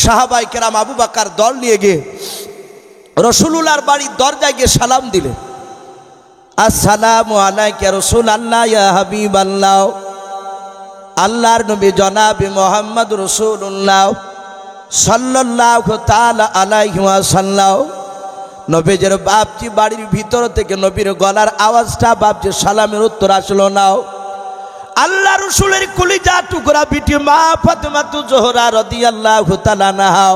সাহাবাই কেরাম আবু বকর দল নিয়ে গিয়ে রাসূলুল্লাহর বাড়ির দরজায় গিয়ে সালাম দিলেন। আসসালামু আলাইকা ইয়া রাসূলুল্লাহ ইয়া হাবিবাল্লাহ, আল্লাহর নবী জনাবে মুহাম্মদ রাসূলুল্লাহ সাল্লাল্লাহু তাআলা আলাইহি ওয়াসাল্লাম। নবীজির বাপজি বাড়ির ভিতর থেকে নবীর গলার আওয়াজটা বাপজি সালামের উত্তর আসলো না। আল্লাহ রাসূলের কলিজা টুকরা বিটি মা ফাতেমা জোহরা রাদিয়াল্লাহু তাআলা আনহা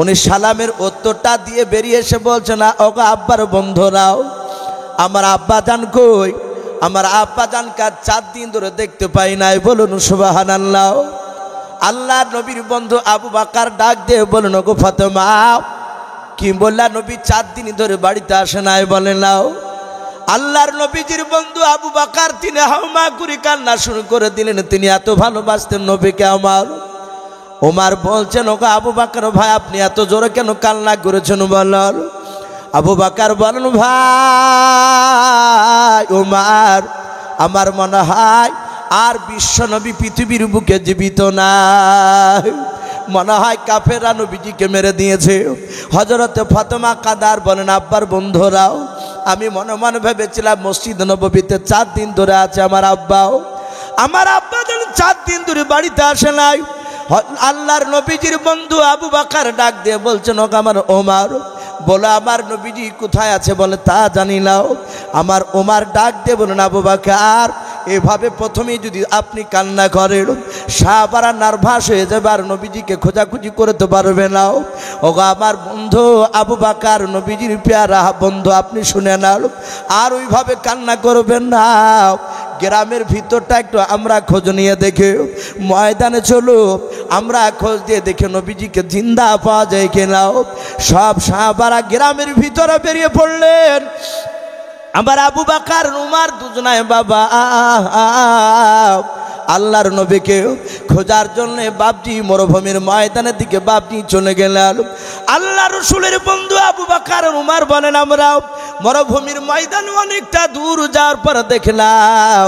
উনি সালামের উত্তরটা দিয়ে বেরিয়ে এসে বলছে না, ওগো আব্বার বন্ধুরাও, আমার আব্বা জান কই? আমার আব্বা জানকে 4 দিন ধরে দেখতে পাই নাই। বলুন সুবহানাল্লাহ। আল্লাহ নবীর বন্ধু আবু বকর ডাক দিয়ে বলুন, ওগো ফাতেমা, কি বললা? নবী 4 দিন ধরে বাড়িতে আসে নাই। বলে নাও। আল্লাহর নবীজির বন্ধু আবু বকর তিনি হাউমা করে কান্না শুরু করে দিলেন। তিনি এত ভালোবাসতেন নবীকে আমার। ওমর বলছেন, ওগো আবু বকর ভাই, আপনি এত জোরে কেন কান্না করেছেন? বলেন। আবু বকর বলেন, ভাই ওমর, আমার মনে হয় আর বিশ্ব নবী পৃথিবীর বুকে জীবিত নাই। মনে হয় কাফেররা নবীজিকে মেরে দিয়েছে। হযরতে ফাতেমা কাদার বলেন, আব্বার বন্ধুরাও, আমি মনে মনে ভেবেছিলাম মসজিদ নববীতে 4 দিন ধরে আছে আমার আব্বাও। আমার আব্বা যেন 4 দিন ধরে বাড়িতে আসে নাই। আল্লাহর নবীজির বন্ধু আবু বকর ডাক দিয়ে বলছেন, ওগো আমার ওমর, বলে আমার নবীজি কোথায় আছে? বলে তা জানি না। আমার ওমর ডাক দিয়ে বলেন, আবু বকর, এভাবে প্রথমেই যদি আপনি কান্না করেন সাহাবারা নার্ভাস হয়ে যাবে আর নবীজিকে খোঁজাখুঁজি করতে পারবে না। ওগো আমার বন্ধু আবু বকর, নবীজির পেয়ারা বন্ধু, আপনি শুনে নাও, আর ওইভাবে কান্না করবেন না। গ্রামের ভিতরটা একটু আমরা খোঁজ নিয়ে দেখে ময়দানে চলো, আমরা খোঁজ দিয়ে দেখে নবীজিকে জিন্দা পাওয়া যায় কিনা। সব সাহাবারা গ্রামের ভিতরে বেরিয়ে পড়লেন। আমার আবু বকর উমর দুজনায় বাবা আল্লাহর নবীকে খোঁজার জন্য বাপজি মরুভূমির ময়দানের দিকে বাপজি চলে গেলেন। আল্লাহ রাসূলের বন্ধু আবু বকর উমর বলেন, আমরা মরুভূমির ময়দান অনেকটা দূর যাওয়ার পর দেখলাম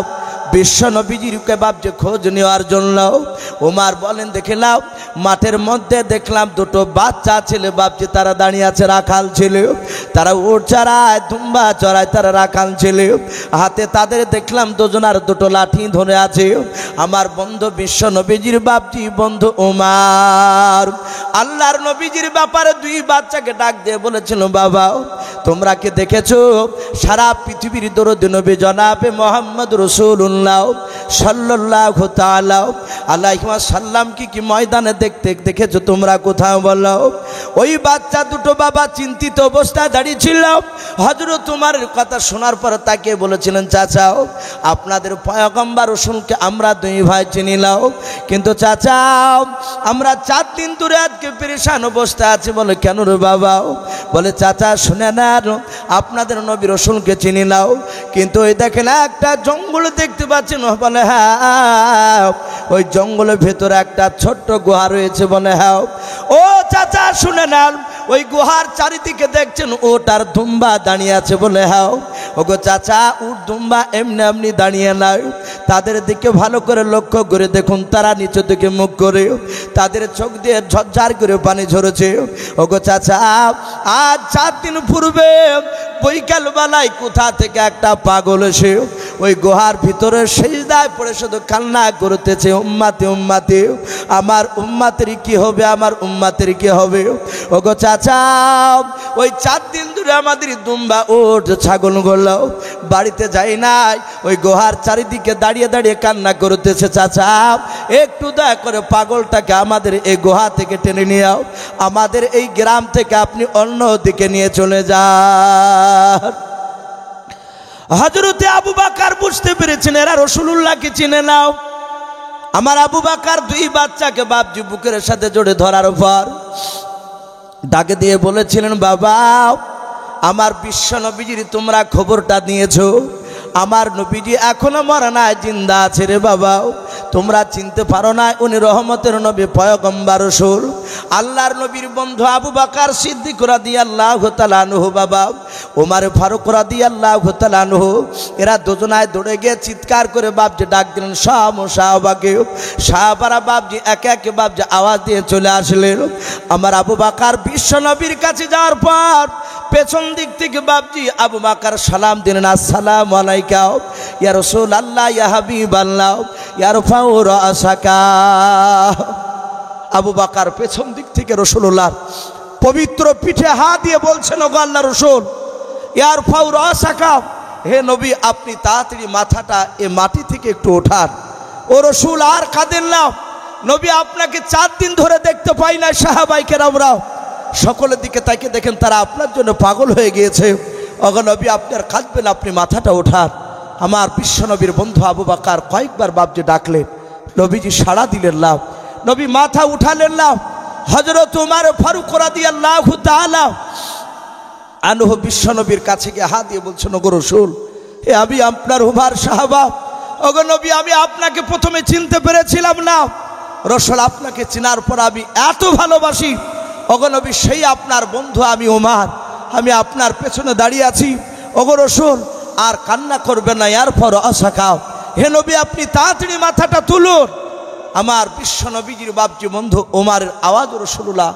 বিশ্ব নবীজির বাপজি খোঁজ নেওয়ার জন্য। উমর বলেন, দেখলাম মাঠের মধ্যে দেখলাম 2টো বাচ্চা ছেলে বাপজি, তারা দাঁড়িয়ে আছে, রাখাল ছিল। তারা উট চড়ায়, দুম্বা চড়ায়, তারা রাখাল ছিল। হাতে তাদের দেখলাম দুজনার 2টো লাঠি ধরে আছে। আমার বন্ধু বিশ্ব নবীজির বাপজি বন্ধু উমর আল্লাহর নবীজির ব্যাপারে 2 বাচ্চাকে ডাক দিয়ে বলেছিল, বাবা তোমরা কি দেখেছো সারা পৃথিবীর দরদি নবী জনাবে মুহাম্মদ রাসূলুল্লাহ সাল্লাল্লাহু তাআলা আলাইহি ওয়াসাল্লাম কি ময়দানে দেখেছো তোমরা? কোথাও বলো। ওই বাচ্চা 2টো বাবা চিন্তিত অবস্থায় দাঁড়িয়ে ছিল। হযরত উমরের কথা শোনার পর তাকে বলেছিলেন, চাচা আপনাদের পয়গম্বর রাসূলকে আমরা 2 ভাই চিনি নাও, কিন্তু চাচা আমরা 4 দিন ধরে আজকে পেরেশান অবস্থায় আছি। বলে কেন রে বাবা? বলে চাচা শুনে না, আপনাদের নবী রাসূলকে চিনি নাও, কিন্তু ওই দেখেন একটা জঙ্গল দেখতে পাচ্ছেন। বলে হ্যাঁ, ওই জঙ্গলের ভেতরে একটা ছোট্ট গুহা রয়েছে। বলে হ্যাঁ। ও চাচা শুনে নেন, ওই গুহার চারিদিকে দেখছেন উট আর দুম্বা দাঁড়িয়ে আছে। বলে হ্যাঁ। ওগো চাচা, উট দুম্বা এমনি এমনি দাঁড়িয়ে নাই, তাদের দিকে ভালো করে লক্ষ্য করে দেখুন, তারা নিচে দিকে মুখ করে, তাদের চোখ দিয়ে ঝরঝর করে পানি ঝরেছে। ওগো চাচা, আজ 4 দিন পূর্বে বৈকাল বেলায় কোথা থেকে একটা পাগল এসে ওই গুহার ভিতরে সিজদায় পড়ে শুধু কান্না করতেছে, উম্মতে উম্মতে, আমার উম্মতের কি হবে, আমার উম্মতের কি হবে। ওগো চাচা, ওই 4 দিন ধরে আমাদের দুম্বা উট ছাগলগুলো বাড়িতে যায় নাই, ওই গুহার চারিদিকে দাঁড়িয়ে দাঁড়িয়ে কান্না করতেছে। চাচা একটু দয়া করে পাগলটাকে আমাদের এই গুহা থেকে টেনে নিয়ে আও, আমাদের এই গ্রাম থেকে আপনি অন্য দিকে নিয়ে চলে যান। হযরতে আবু বকর বুঝতে পেরেছেন এরা রাসূলুল্লাহকে চিনে নাও। আমার আবু বকর 2 বাচ্চাকে বাপজি বুকের সাথে জড়ে ধরার পর ডাকে দিয়ে বলেছিলেন, বাবা আমার বিশ্ব নবীজির তোমরা খবরটা নিয়েছো, আমার নবীজি এখনো মরে নাই, জিন্দা আছে রে বাবা। তোমরা চিনতে পারো না উনি রহমতের নবী পয়গম্বর রাসূল আল্লাহর নবীর বন্ধু আবু বকর সিদ্দিক রাদিয়াল্লাহু তাআলা আনহু। বাবা ওমর ফারুক রাদিয়াল্লাহু তাআলা আনহু এরা দুজনায় দৌড়ে গিয়ে চিৎকার করে বাপজি ডাক দিলেন সাহাবাকে। সাহাবারা বাপজি একে একে বাপজি আওয়াজ দিয়ে চলে আসলেন। আমার আবু বকর বিশ্ব নবীর কাছে যাওয়ার পর পেছন দিক থেকে বাপজি আবু বকর সালাম দিলেন, আসসালামু আলাইকা ইয়া রাসূলুল্লাহ ইয়া হাবিবাল্লাহ ইয়ারফাউ রাসাকা। আবু বকর পেছন দিক থেকে রাসূলুল্লাহর পবিত্র পিঠে হাত দিয়ে বলছেন, ওগো আল্লাহর রাসূল ইয়ারফাউ রাসাকা, হে নবী আপনি তাড়াতাড়ি মাথাটা এ মাটি থেকে একটু ওঠান। ও রাসূল আর কাঁদেন না, নবী আপনাকে 4 দিন ধরে দেখতে পাই না। সাহাবায়ে কেরামরাও সকলের দিকে তাকে দেখেন, তারা আপনার জন্য পাগল হয়ে গিয়েছে। ওগো নবী আপনি আর কাঁদবেন, আপনি মাথাটা ওঠান। আমার বিশ্ব নবীর বন্ধু আবু বকর কয়েকবার বাপজি ডাকলেন, নবীজি সাড়া দিলেন না, নবী মাথা উঠালেন না। হযরত ওমর ফারুক রাদিয়াল্লাহু তাআলা আনহু বিশ্ব নবীর কাছে গিয়ে হাত দিয়ে বলছেন, ওগো রাসূল হে আমি আপনার ওমর সাহাবা, ওগো নবী আমি আপনাকে প্রথমে চিনতে পেরেছিলাম না, রাসূল আপনাকে চেনার পর আমি এত ভালোবাসি। ওগো নবী সেই আপনার বন্ধু আমি ওমর, আমি আপনার পেছনে দাঁড়িয়ে আছি। ওগো রাসূল আর কান্না করবেন না, এরপর আসাকাও, হে নবী আপনি তাড়াতাড়ি মাথাটা তুলুন। আমার বিশ্ব নবীজির বাপজি বন্ধু ওমরের আওয়াজ রাসূলুল্লাহ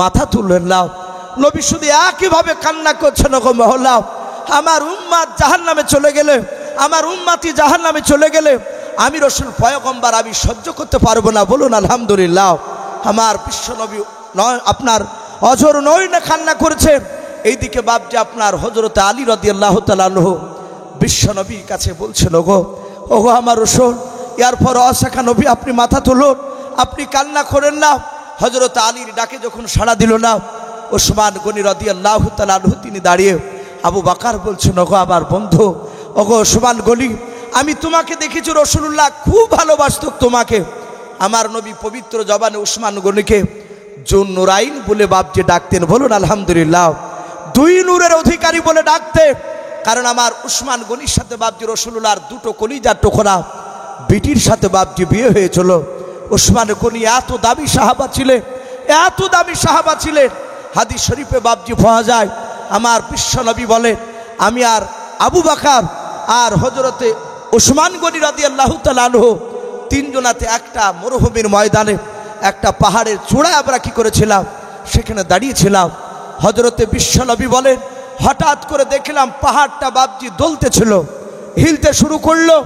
মাথা তুললেন না। নবী শুধু একইভাবে কান্না করছেন, ওগো মহল্লা আমার উম্মত জাহান্নামে চলে গেলে, আমার উম্মতি জাহান্নামে চলে গেলে আমি রাসূল পয়গম্বর আমি সহ্য করতে পারবো না। বলুন আলহামদুলিল্লাহ। আমার বিশ্ব নবী নয় আপনার অঝর নয় না কান্না করেছে। এইদিকে বাপজি আপনার হযরত আলী রাদিয়াল্লাহু তাআলা আনহু বিশ্ব নবীর কাছে বলছেন, ওগো ওগো আমার রাসূল এরপর আসাকা নবী আপনি মাথা তুলুন, আপনি কান্না করেন না। হযরত আলীর ডাকে যখন সাড়া দিল না, ওসমান গনি রাদিয়াল্লাহু তাআলা আনহু তিনি দাঁড়িয়ে আবু বকর বলছেন, ওগো আমার বন্ধু, ওগো ওসমান গনি আমি তোমাকে দেখেছি, রাসূলুল্লাহ খুব ভালোবাসত তোমাকে। আমার নবী পবিত্র জবানে ওসমান গনিকে জুন নুরাইন বলে বাপজি ডাকতেন। বলুন আলহামদুলিল্লাহ। 2 নূরের অধিকারী বলে ডাকতে, কারণ আমার ওসমান গনির সাথে বাপজি রাসূলুল্লাহর 2টো কলিজার টুকরা বিটির সাথে বাপজি বিয়ে হয়েছিল। ওসমান গনি এত দামি সাহাবা ছিলেন, এত দামি সাহাবা ছিলেন, হাদিস শরীফে বাপজি পাওয়া যায় আমার বিশ্ব নবী বলেন আমি আর আবু বকর আর হযরতে ওসমান গনি রাদিয়াল্লাহু তাআলা আনহু 3 জনাতে একটা মরুভূমির ময়দানে একটা পাহাড়ের চূড়ায় আমরা কি করেছিলাম, সেখানে দাঁড়িয়েছিলাম। হযরতে বিশ্ব নবী বলেন হঠাৎ করে দেখলাম পাহাড়টা বাপজি দোলতেছিল, হিলতে শুরু করলো।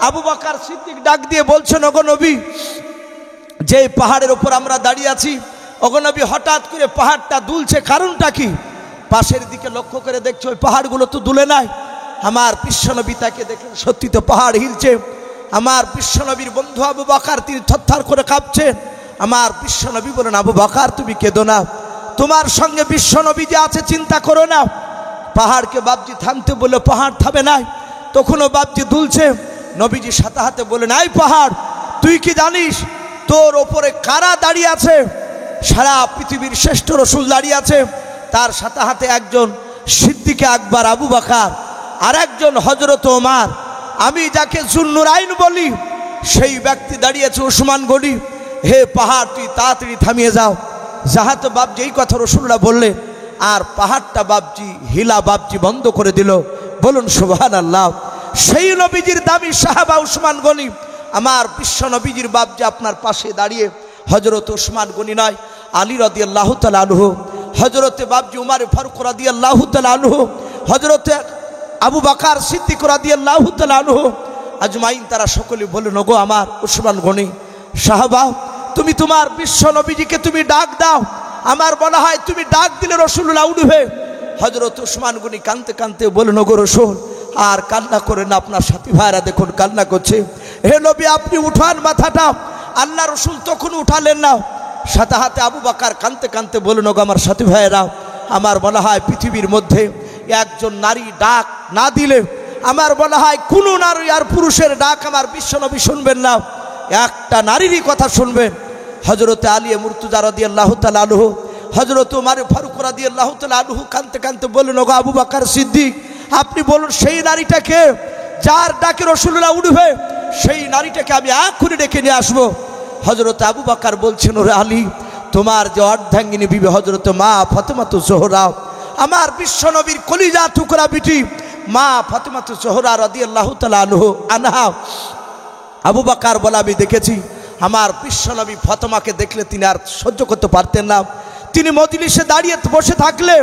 আবু বকর সিদ্দিক ডাক দিয়ে বলছেন, ওগো নবী যে পাহাড়ের উপর আমরা দাঁড়িয়ে আছি, ওগো নবী হঠাৎ করে পাহাড়টা দুলছে, কারণটা কি? পাশের দিকে লক্ষ্য করে দেখছো ওই পাহাড়গুলো তো দুলে নাই। আমার বিশ্ব নবী তাকে দেখলেন সত্যি তো পাহাড় হিলছে। আমার বিশ্ব নবীর বন্ধু আবু বকর তিনি থরথর করে কাঁপছেন। আমার বিশ্ব নবী বলেন, আবু বকর তুমি কেঁদো না, তোমার সঙ্গে বিশ্ব নবী যে আছে চিন্তা করো না। পাহাড়কে বাপজি থামতে বলে পাহাড় থামে নাই, তখনও বাপজি দুলছে। নবীজি সাথে হাতে বলেন, এই পাহাড় তুই কি জানিস তোর ওপরে কারা দাঁড়িয়ে আছে? সারা পৃথিবীর শ্রেষ্ঠ রাসূল দাঁড়িয়ে আছে, তার সাথে হাতে একজন সিদ্দিকে আকবর আবু বকর আর একজন হযরত ওমর, আমি যাকে জুন্নুরাইন বলি সেই ব্যক্তি দাঁড়িয়েছে ওসমান গনি। হে পাহাড় তুই তাড়াতাড়ি থামিয়ে যাও। যাহাতে বাপজি এই কথা রাসূলুল্লাহ বললেন, আর পাহাড়টা বাপজি হিলা বাপজি বন্ধ করে দিল। বলুন সুবহানাল্লাহ। সেই নবীজির দামি সাহাবা ওসমান গনি, আমার বিশ্ব নবীজির বাপজি আপনার পাশে দাঁড়িয়ে হযরত ওসমান গনি নয়, আলী রাদিয়াল্লাহু তাআলা আনহু, হযরতে বাপজি উমর ফারুক রাদিয়াল্লাহু তাআলা আনহু, হযরতে আবু বকর সিদ্দিক রাদিয়াল্লাহু তাআলা আনহু আজমাইন তারা সকলে বলেন, ওগো আমার ওসমান গনি সাহাবা তুমি তোমার বিশ্ব নবীজিকে তুমি ডাক দাও। আমার মনে হয় তুমি ডাক দিলে রাসূলুল্লাহ উঠবে। হযরত ওসমান গনি কাঁদতে কাঁদতে বলেন, ওগো রাসূল আর কান্না করেন না, আপনার সাথী ভাইরা দেখুন কান্না করছে। হে নবী আপনি উঠান মাথাটা। আল্লাহ রাসূল তখন উঠালেন না। সাথে হাতে আবু বকর কাঁদতে কাঁদতে বলেন, ওগো আমার সাথী ভাইরা আমার মনে হয় পৃথিবীর মধ্যে একজন নারী ডাক না দিলে আমার মনে হয় কোনো নারী আর পুরুষের ডাক আমার বিশ্ব নবী শুনবেন না, একটা নারীরই কথা শুনবেন। হযরতে আলী মুর্তজা রাদিয়াল্লাহু তাআলা আনহু, হযরত ওমর ফারুক রাদিয়াল্লাহু তাআলা আনহু কাঁদতে কাঁদতে বললেন, ওগো আবু বকর সিদ্দিক আপনি বলুন সেই নারীটাকে যার ডাকে রাসূলুল্লাহ উঠবে, সেই নারীটাকে আমি এক্ষুনি ডেকে নিয়ে আসবো। হযরত আবু বকর বলছেন, ওরে আলী তোমার যে অর্ধাঙ্গিনী বিবি হযরত মা ফাতেমা তো জোহরা আমার বিশ্ব নবীর কলিজা টুকরা বিটি মা ফাতেমাতুজ জোহরা রাদিয়াল্লাহু তাআলা আনহা। আবু বকর বলে আমি দেখেছি আমার বিশ্ব নবী ফাতেমাকে দেখলে তিনি আর সহ্য করতে পারতেন না। তিনি মজলিসে দাঁড়িয়ে বসে থাকলে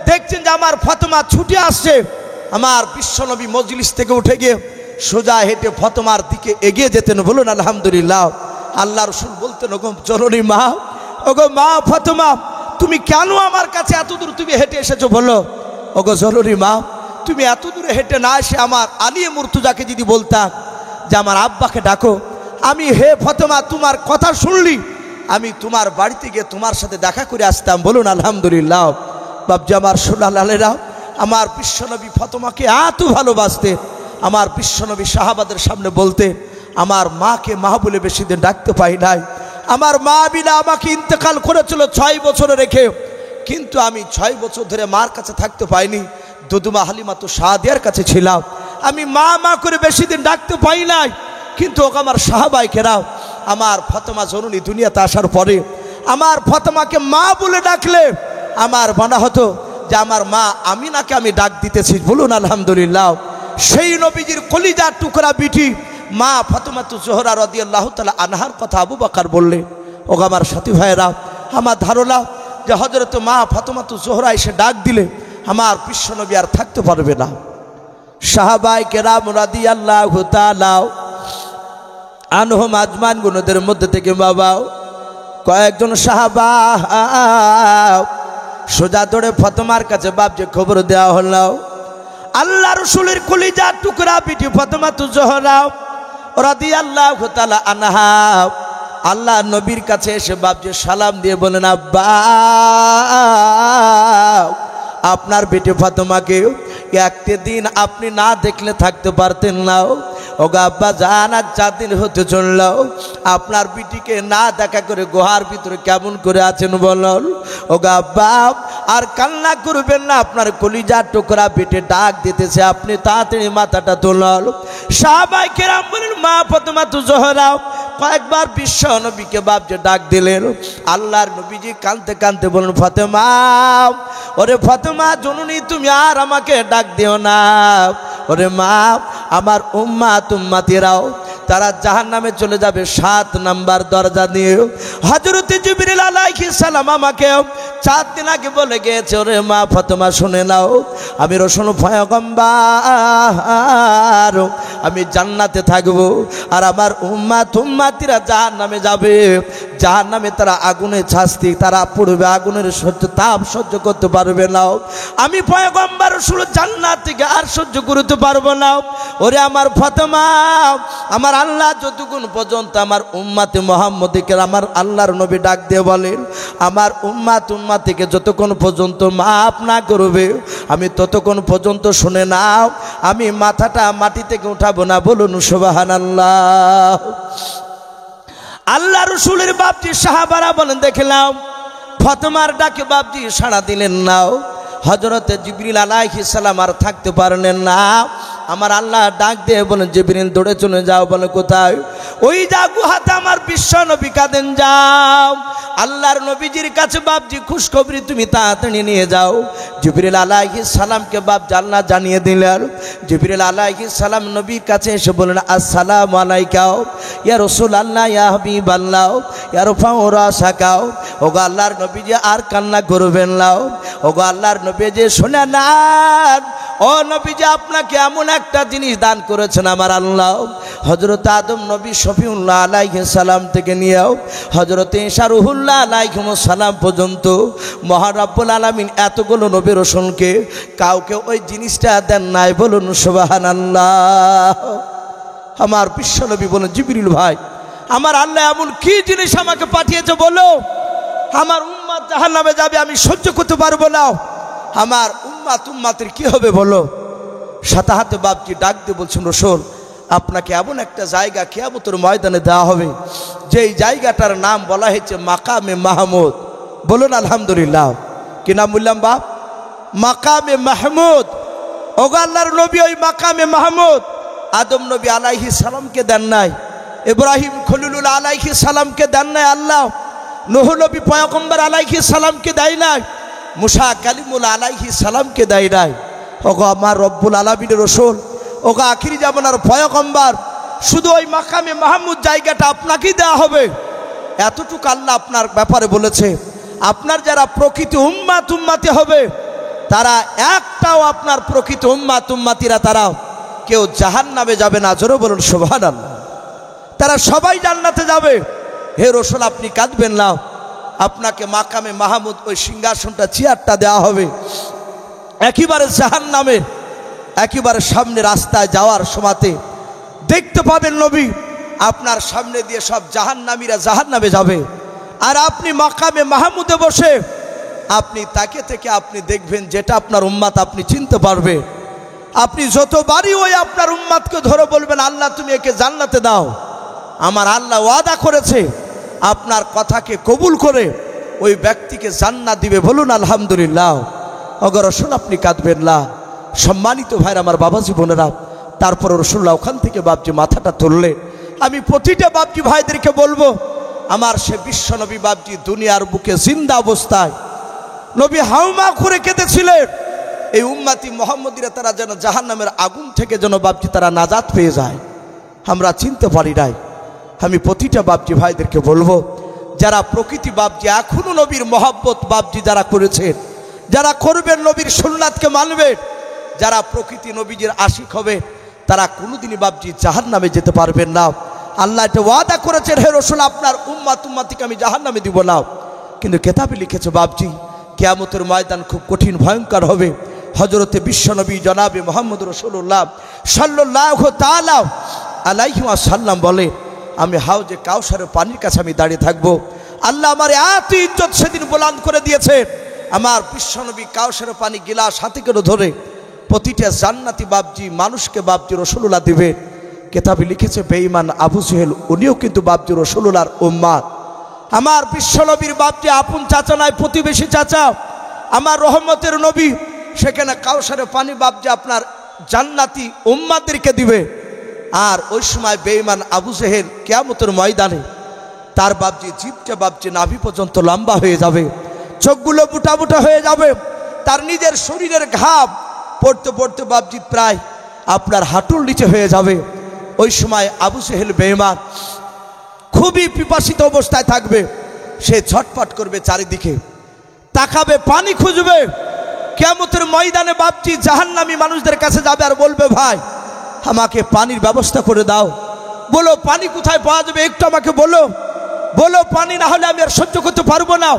দেখছেন যে আমার ফাতেমা ছুটে আসছে। আমার বিশ্ব নবী মজলিস থেকে উঠে গিয়ে সোজা হেঁটে ফাতেমার দিকে এগিয়ে যেতেন। বলুন আলহামদুলিল্লাহ। আল্লাহ রাসূল বলতেন, ওগো জননী মা, ওগো মা ফাতেমা, তুমি কেন আমার কাছে এত দূর তুমি হেঁটে এসেছো? বলো ওগো জননী মা, তুমি এত দূরে হেঁটে না এসে আমার আলী মুর্তজাকে যদি বলতাম যে আমার আব্বাকে ডাকো, আমি হে ফাতেমা তোমার কথা শুনলি আমি তোমার বাড়িতে গিয়ে তোমার সাথে দেখা করে আসতাম। বলুন আলহামদুলিল্লাহ। বাবজি আমার সোনা লালেরা, আমার বিশ্বনবী ফাতেমাকে এত ভালোবাসতে আমার বিশ্বনবী সাহাবাদের সামনে বলতে, আমার মাকে মা বলে বেশি দিন ডাকতে পাই নাই। আমার মা বিনা আমাকে ইন্তেকাল করেছিল 6 বছরে রেখে, কিন্তু আমি 6 বছর ধরে মার কাছে থাকতে পাইনি। দুদুমা হালিমাতু সাদিয়ার কাছে ছিলাম, আমি মা মা করে বেশি দিন ডাকতে পাই নাই। কিন্তু আমার সাহাবায়ে কেরাম আমার ফাতেমা জননী দুনিয়াতে আসার পরে আমার ফাতেমাকে মা বলে ডাকলে আমার মনে হতো যে আমার মা আমিনাকে আমি ডাক দিতেছি। বলুন আলহামদুলিল্লাহ। সেই নবীজির কলিজার টুকরা বিটি মা ফাতেমাতুজ জোহরা রাদিয়াল্লাহু তাআলা আনহার কথা আবু বকর বললে। ও আমার সাথী ভাইয়েরা, আমার ধারণা যে হযরত মা ফাতেমাতুজ জোহরা এসে ডাক দিলে আমার বিশ্বনবী আর থাকতে পারবে না। সাহাবায়ে কেরাম রাদিয়াল্লাহু তাআলা আনহুম আজমান গুণদের মধ্যে থেকে বাবা কয়েকজন সাহাবা সোজা দৌড়ে ফাতেমার কাছে বাপজি খবর দেওয়া হলো, আল্লাহ রাসূলের কলিজার টুকরা বিটি ফাতেমাতুজ জোহরা রাদিয়াল্লাহু তাআলা আনহা আল্লাহ নবীর কাছে এসে বাপজি সালাম দিয়ে বলেন, আব্বা আপনার বেটি ফাতেমাকে একটা দিন আপনি না দেখলে থাকতে পারতেন না। ওগো আব্বা জান, আজ 4 দিন হতে চলল আপনার বিটিকে না দেখা করে গুহার ভিতরে কেমন করে আছেন বলুন। ওগো আব্বা আর কান্না করবেন না, আপনার কলিজার টুকরা বেটে ডাক দিতেছে, আপনি তাড়াতাড়ি মাথাটা তোলন। সাহাবায়ে কেরাম বলেন, মা ফাতেমাতুজ জোহরা কয়েকবার বিশ্ব নবীকে বাপজি ডাক দিলেন। আল্লাহর নবীজি কাঁদতে কাঁদতে বলেন, ফাতেমা, ওরে ফাতেমা জননী তুমি আর আমাকে ডাক দিও না। ওরে মা, আমার উম্মাত উম্মাতিরাও তারা জাহান্নামে চলে যাবে 7 নাম্বার দরজা দিয়ে। হযরত জিবরিল আলাইহিস সালাম আমাকে 4 দিন আগে বলে গিয়েছে, ওরে মা ফাতেমা শুনে নাও, আমি রাসূল পয়গম্বর আমি জান্নাতে থাকবো আর আমার উম্মাত উম্মাতিরা জাহান্নামে যাবে। জাহান্নামে তারা আগুনে শাস্তি, তারা পড়বে আগুনের তাপ সহ্য করতে পারবে না। আমি পয়গম্বর রাসূল জান্নাত থেকে আর সহ্য করতে পারবো না। ওরে আমার ফাতেমা, আমার আল্লাহ যতক্ষণ পর্যন্ত আমার উম্মাতে মুহাম্মদীকে আমার আল্লাহর নবী ডাক দিয়ে বলেন, আমার উম্মাত উম্মাতিকে যতক্ষণ পর্যন্ত মাফ না করবে আমি ততক্ষণ পর্যন্ত শুনে নাও আমি মাথাটা মাটি থেকে উঠাবো না। বলুন সুবহানাল্লাহ। আল্লাহ রাসূলের বাপজি সাহাবারা বলেন, দেখলাম ফাতেমার ডাকে বাপজি সাড়া দিলেন না। হযরত জিবরিল আলাইহিস সালাম আর থাকতে পারলেন না। আমার আল্লাহ ডাক দিয়ে বলেন, জিবরিল দৌড়ে চলে যাও। বলে কোথায়? ওই যা গুহাতে আমার বিশ্ব নবী কাঁদেন, যাও আল্লাহর নবীজির কাছে বাপজি খুশখবরি তুমি তাড়াতাড়ি নিয়ে যাও। জিবরিল আলাইহিস সালামকে বাপজি আল্লাহ জানিয়ে দিলেন। জিবরিল আলাইহিস সালাম নবীর কাছে এসে বললেন, আসসালামু আলাইকা ইয়া রাসূলুল্লাহ ইয়া হাবিবাল্লাহ ইয়া রাফাউ রাসাকা। ওগো আল্লাহর নবীজি আর কান্না করবেন না। ওগো আল্লাহর নবীজি শুনে নেন, ও নবীজি আপনাকে এমন একটা জিনিস দান করেছেন আমার আল্লাহ। হযরত আদম নবী শফিউল্লাহ আলাইহিস সালাম থেকে নিয়েও হযরত ঈসা রূহুল্লাহ আলাইহিস সালাম পর্যন্ত মহান রব্বুল আলামিন এতগুলো নবী রাসূলকে কাউকে ওই জিনিসটা দেন নাই। বলুন সুবহানাল্লাহ। আমার বিশ্ব নবী বলেন, জিবরিল ভাই আমার আল্লাহ এমন কি জিনিস আমাকে পাঠিয়েছে বলো, আমার উম্মত জাহান্নামে যাবে আমি সহ্য করতে পারবো না, আমার উম্মত উম্মতের কি হবে বলো। সাথে হাতে বাপজি ডাক দিয়ে বলছেন, রাসূল আপনাকে এমন একটা জায়গা কিয়ামতের ময়দানে দেওয়া হবে যেই জায়গাটার নাম বলা হয়েছে মাকামে মাহমুদ। বলুন আলহামদুলিল্লাহ। কি নাম বললাম বাপ? মাকামে মাহমুদ। ওগো আল্লাহর নবী ওই মাকামে মাহমুদ আদম নবী আলাইহিস সালামকে দেন নাই, ইব্রাহিম খলিলুল্লাহ আলাইহিস সালামকে দেন নাই, আল্লাহ নূহ নবী পয়গম্বর আলাইহিস সালামকে দেয় নাই, মুসা কালিমুল আলাইহিস সালামকে দেয় নাই। ওগো আমার রব্বুল আলামিনের রাসূল, ওগো আখিরি জামানার পয়গম্বর, শুধু ওই মাকামে মাহমুদ জায়গাটা আপনাকেই দেওয়া হবে। এতটুকু আল্লাহ আপনার ব্যাপারে বলেছে। আপনার যারা প্রকৃত উম্মাতি হবে, তারা একটাও আপনার প্রকৃত উম্মাতিরা তারা কেউ জাহান্নামে যাবে না। জোরে বলুন সুবহানাল্লাহ। তারা সবাই জান্নাতে যাবে। হে রাসূল, আপনি কাঁদবেন না। আপনাকে মাকামে মাহমুদ ওই সিংহাসনটা, চেয়ারটা দেওয়া হবে একেবারে জাহান্নামে, একেবারে সামনে রাস্তায় যাওয়ার সময়তে দেখতে পাবেন নবী আপনার সামনে দিয়ে সব জাহান্নামীরা জাহান্নামে যাবে। আর আপনি মাকামে মাহমুদে বসে আপনি তাকে থেকে আপনি দেখবেন যেটা আপনার উম্মাত আপনি চিনতে পারবে। আপনি যতবারই ওই আপনার উম্মাতকে ধরে বলবেন, আল্লাহ তুমি একে জান্নাতে দাও, আমার আল্লাহ ওয়াদা করেছে আপনার কথাকে কবুল করে ওই ব্যক্তিকে জান্নাত দিবে। বলুন আলহামদুলিল্লাহ। ওগো রাসূল, আপনি কাঁদবেন না। সম্মানিত ভাইরা, আমার বাবাজি বোনেরা, তারপর রাসূলুল্লাহ ওখান থেকে বাপজি মাথাটা তুললে, আমি প্রতিটা বাপজি ভাইদেরকে বলবো, আমার সে বিশ্বনবী বাপজি দুনিয়ার বুকে জিন্দা অবস্থায় নবী হাউমা করে কেঁদেছিলেন, এই উম্মতি মুহাম্মদীরা তারা যেন জাহান্নামের আগুন থেকে যেন বাপজি তারা নাজাত পেয়ে যায়। আমরা চিনতে পারি নাই। আমি প্রতিটা বাপজি ভাইদেরকে বলবো, যারা প্রকৃতি বাপজি এখনো নবীর মহব্বত বাপজি যারা করেছেন, যারা করবেন, নবীর সুন্নাতকে মানবে, যারা প্রকৃতি নবীজির আশিক হবে, তারা কোনোদিনই বাপজি জাহান্নামে যেতে পারবেন না। আল্লাহ এটা ওয়াদা করেছেন, হে রাসূল, আপনার উম্মাতিকে আমি জাহান্নামে দিব না। কিন্তু কেতাবে লিখেছে বাপজি, কিয়ামতের ময়দান খুব কঠিন ভয়ঙ্কর হবে। হযরতে বিশ্বনবী জনাবে মুহাম্মদ রাসূলুল্লাহ সাল্লাল্লাহু তাআলা আলাইহি ওয়াসাল্লাম বলে, আমি হাউজে কাউসারের পানির কাছে আমি দাঁড়িয়ে থাকবো। আল্লাহ আমার এত ইজ্জত সেদিন বুলান্দ করে দিয়েছে, আমার বিশ্বনবী কাউসারের পানি গিলাস হাতে করে ধরে প্রতিটা জান্নাতি বাপজি মানুষকে বাপজি রাসূলুল্লাহ দিবে। কেতাবে লিখেছে বেঈমান আবু জেহেল উনিও কিন্তু বাপজি রাসূলুল্লাহর উম্মত। আমার বিশ্বনবীর বাপজি আপন চাচা নয়, প্রতিবেশী চাচা, আমার রহমতের নবী, সেখানে কাউসারের পানি বাপজি আপনার জান্নাতি উম্মতদেরকে দিবে। আর ওই সময় বেঈমান আবু জেহেল কিয়ামতের ময়দানে তার বাপজি জিভটা বাপজি নাভি পর্যন্ত লম্বা হয়ে যাবে, চোখগুলো বুটা বুটা হয়ে যাবে, তার নিজের শরীরের ঘাম পড়তে পড়তে বাপজি প্রায় আপনার হাঁটুর নিচে হয়ে যাবে। ওই সময় আবু জেহেল বেঈমান খুবই পিপাসিত অবস্থায় থাকবে। সে ছটফট করবে, চারিদিকে তাকাবে, পানি খুঁজবে। কিয়ামতের ময়দানে বাপজি জাহান্নামী মানুষদের কাছে যাবে আর বলবে, ভাই আমাকে পানির ব্যবস্থা করে দাও। বলো পানি কোথায় পাওয়া যাবে, একটু আমাকে বলো, বলো পানি না হলে আমি আর সহ্য করতে পারবো না।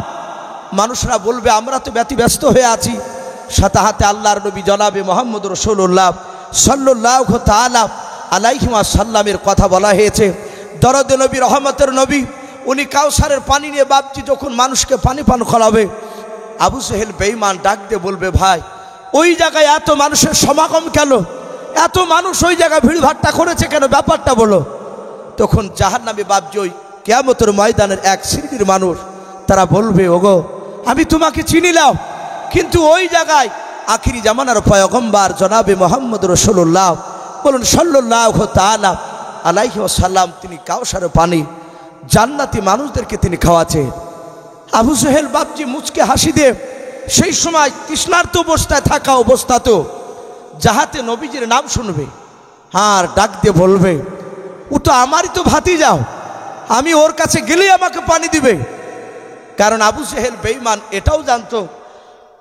মানুষরা বলবে, আমরা তো ব্যতিব্যস্ত হয়ে আছি। সাথে হাতে আল্লাহর নবী জনাবে মুহাম্মদ রাসূলুল্লাহ সাল্লাল্লাহু তাআলা আলাইহি ওয়াসাল্লামের কথা বলা হয়েছে। দরদে নবী, রহমতের নবী, উনি কাউসারের পানি নিয়ে বাপজি যখন মানুষকে পানি পান করাবে, আবু জেহেল বেঈমান ডাক দিয়ে বলবে, ভাই ওই জায়গায় এত মানুষের সমাগম কেন, এত মানুষ ওই জায়গায় ভিড়ভাট্টা করেছে কেন, ব্যাপারটা বলো। তখন জাহান্নামী বাপজি ওই কিয়ামতের ময়দানের এক শ্রেণীর মানুষ তারা বলবে, ওগো আমি তোমাকে চিনিলাম, কিন্তু ওই জায়গায় আখিরি জামানার পয়গম্বর জনাবে মুহাম্মদ রাসূলুল্লাহ বলুন সাল্লাল্লাহু তাআলা আলাইহি ওয়াসাল্লাম, তিনি কাউসারের পানি জান্নাতি মানুষদেরকে তিনি খাওয়াছেন। আবু জেহেল বাপজি মুচকে হাসি দিয়ে সেই সময় তৃষ্ণার্ত অবস্থায় থাকা অবস্থাতেও যাহাতে নবীজির নাম শুনবে আর ডাক দিয়ে বলবে, ও তো আমারই তো ভাতিজা, আমি ওর কাছে গেলেই আমাকে পানি দিবে। কারণ আবু জেহেল বেঈমান এটাও জানতো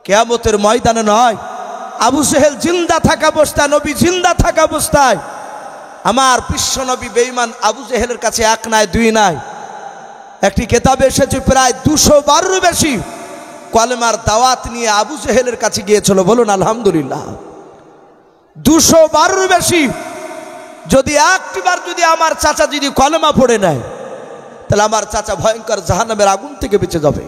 কিয়ামতের ময়দানে নয়, আবু জেহেল জিন্দা থাকা অবস্থায়, নবী জিন্দা থাকা অবস্থায় আমার বিশ্বনবী বেঈমান আবু জেহেলের কাছে এক নাই, দুই নাই, একটি কেতাবে এসেছে প্রায় 212 বেশি কলেমার দাওয়াত নিয়ে আবু জেহেলের কাছে গিয়েছিল। বলুন আলহামদুলিল্লাহ। 212 বেশি। যদি একটিবার যদি আমার চাচা যদি কলেমা পড়ে নেয়, তাহলে আমার চাচা ভয়ঙ্কর জাহান্নামের আগুন থেকে বেঁচে যাবে।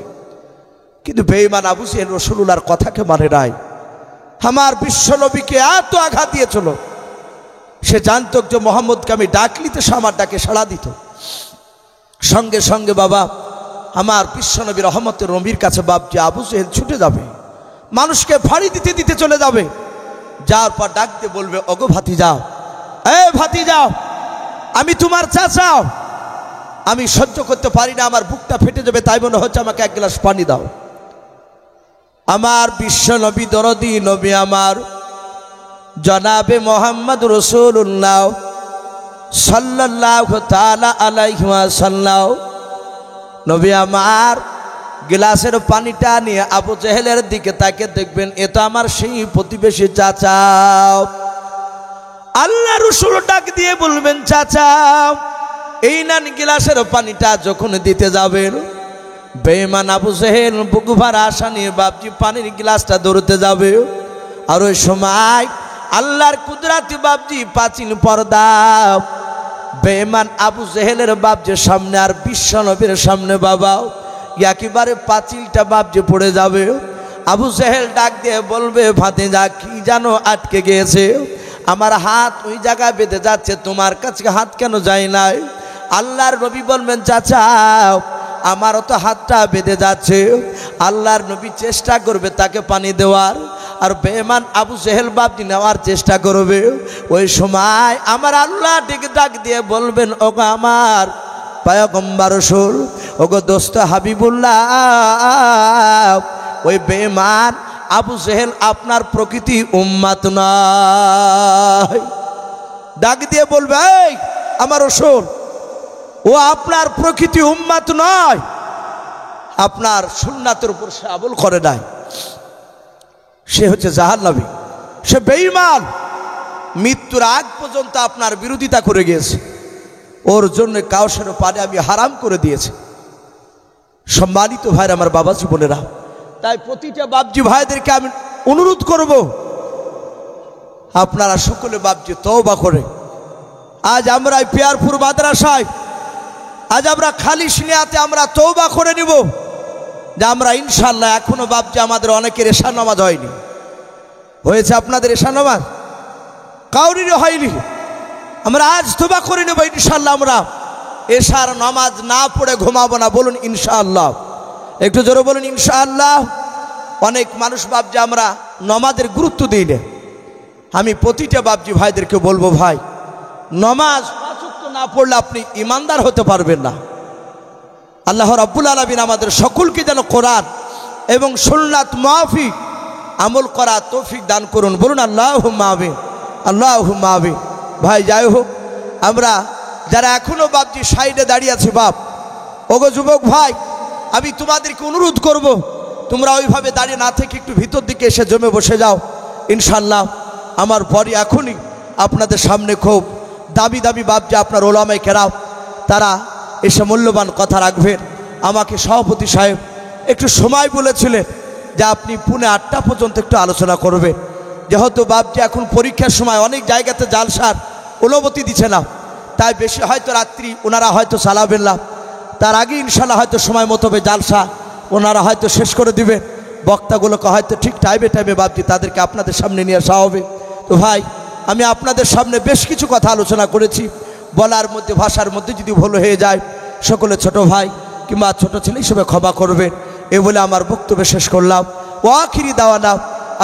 কিন্তু বেঈমান আবু জেহেল রাসূলুল্লাহর কথাকে মানে নাই, আমার বিশ্বনবীকে এত আঘাত দিয়েছিল। সে জানত যে মোহাম্মদকে আমি ডাকলিতে সে আমার ডাকে সাড়া দিত। সঙ্গে সঙ্গে বাবা আমার বিশ্বনবী রহমতের নবীর কাছে বাপজি আবু জেহেল ছুটে যাবে, মানুষকে ফাড়ি দিতে দিতে চলে যাবে। যাওয়ার পর ডাক দিয়ে বলবে, ওগো ভাতিজা, এ ভাতিজা, আমি তোমার চাচা, আমি সহ্য করতে পারি না, আমার বুকটা ফেটে যাবে, তাই মনে হচ্ছে আমাকে এক গ্লাস পানি দাও। আমার বিশ্ব নবী দরদি নবী আমার জনাবে মোহাম্মদ রাসূলুল্লাহ সাল্লাল্লাহু তাআলা আলাইহি ওয়াসাল্লাম নবী আমার গ্লাসের পানিটা নিয়ে আবু জেহেলের দিকে তাকে দেখবেন, এ তো আমার সেই প্রতিবেশী চাচা। আল্লাহ রাসূল ডাক দিয়ে বলবেন, চাচা এই নেন গ্লাসের পানিটা। যখন দিতে যাবেন, বেঈমান আবু জেহেল বুক ভরা আশা নিয়ে বাপজি পানির গ্লাসটা ধরতে যাবে। আর ওই সময় আল্লাহর কুদরতি বাপজি পাঁচিল পর্দা, বেঈমান আবু জেহেলের বাপজি সামনে আর বিশ্ব নবীর সামনে বাবা একেবারে পাঁচিলটা বাপজি পড়ে যাবে। আবু জেহেল ডাক দিয়ে বলবে, ভাতিজা কি জানো আটকে গিয়েছে, আমার হাত ওই জায়গায় বেঁধে যাচ্ছে, তোমার কাছে হাত কেন যায় নাই? আল্লাহর নবী বলবেন, চাচা আমারও তো হাতটা বেঁধে যাচ্ছে। আল্লাহর নবী চেষ্টা করবে তাকে পানি দেওয়ার, আর বেঈমান আবু জেহেল বাপজি নেওয়ার চেষ্টা করবে। ওই সময় আমার আল্লাহ ডেকে ডাক দিয়ে বলবেন, ওগো আমার পয়গম্বর রাসূল, ওগো দোস্ত হাবিবুল্লাহ, ওই বেঈমান আবু জেহেল আপনার প্রকৃতি উম্মত নয়। ডাক দিয়ে বলবে, এই আমার রাসূল, ও আপনার প্রকৃতি উম্মত নয়, আপনার সুন্নাতের উপর সে আমল করে নাই, সে হচ্ছে জাহান্নামী, সে বেঈমান, মৃত্যুর আগ পর্যন্ত আপনার বিরোধিতা করে গিয়েছে, ওর জন্য কাউসের পানি আমি হারাম করে দিয়েছি। সম্মানিত ভাইরা আমার বাবাজি বোনেরা, তাই প্রতিটা বাপজি ভাইদেরকে আমি অনুরোধ করব, আপনারা সকলে বাপজি তওবা করে আজ আমরা পিয়ারপুর মাদ্রাসায় আজ আমরা খালিস নিয়াতে আমরা তওবা করে নিব যে আমরা ইনশাআল্লাহ এখনো বাপজি আমাদের অনেকের এশা নামাজ হয়নি, হয়েছে আপনাদের এশা নামাজ কাউরিরও হয়নি, আমরা আজ তওবা করে নেব ইনশাআল্লাহ, আমরা এশার নামাজ না পড়ে ঘুমাবো না, বলুন ইনশাআল্লাহ, একটু জোরে বলুন ইনশাআল্লাহ। অনেক মানুষ বাপজি আমরা নামাজের গুরুত্ব দিই না। আমি প্রতিটা বাপজি ভাইদেরকে বলবো, ভাই নামাজ পাঁচ ওয়াক্ত না পড়লে আপনি ইমানদার হতে পারবেন না। আল্লাহ রাব্বুল আলামিন আমাদের সকলকে যেন কোরআন এবং সুন্নাত মাফিক আমল করা তৌফিক দান করুন, বলুন আল্লাহুম্মা আমিন, আল্লাহুম্মা আমিন। ভাই যাই হোক, আমরা যারা এখনো বাপজি সাইডে দাঁড়িয়ে আছে, বাপ ওগো যুবক ভাই, আমি তোমাদেরকে অনুরোধ করব, তোমরা ওইভাবে দাঁড়িয়ে না থেকে একটু ভিতর দিকে এসে জমে বসে যাও। ইনশাআল্লাহ আমার পরে এখনই আপনাদের সামনে খুব দামি দামি বাপজি আপনার ওলামায়ে কেরাম তারা এসে মূল্যবান কথা রাখবেন। আমাকে সভাপতি সাহেব একটু সময় বলেছিলেন যে আপনি পুনে 8টা পর্যন্ত একটু আলোচনা করবেন, যেহেতু বাপজি এখন পরীক্ষার সময় অনেক জায়গাতে জালসার অনুমতি দিচ্ছে না, তাই বেশি হয়তো রাত্রি ওনারা হয়তো চালাবেন না, তার আগে ইনশাআল্লাহ হয়তো সময় মতো জালসা ওনারা হয়তো শেষ করে দিবেন, বক্তাগুলোকে হয়তো ঠিক টাইমে টাইমে বাপজি তাদেরকে আপনাদের সামনে নিয়ে আসা হবে। তো ভাই আমি আপনাদের সামনে বেশ কিছু কথা আলোচনা করেছি, বলার মধ্যে ভাষার মধ্যে যদি ভুল হয়ে যায় সকলে ছোট ভাই কিংবা ছোট ছেলে হিসেবে ক্ষমা করবেন, এ বলে আমার বক্তব্য শেষ করলাম। ওয়া আখিরি দাওয়ানা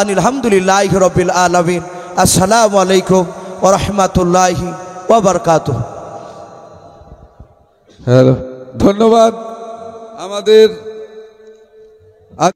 আনিল হামদুলিল্লাহি রাব্বিল আলামিন। আসসালামু আলাইকুম ওয়া রাহমাতুল্লাহি ওয়া বারাকাতুহু। হ্যালো, ধন্যবাদ আমাদের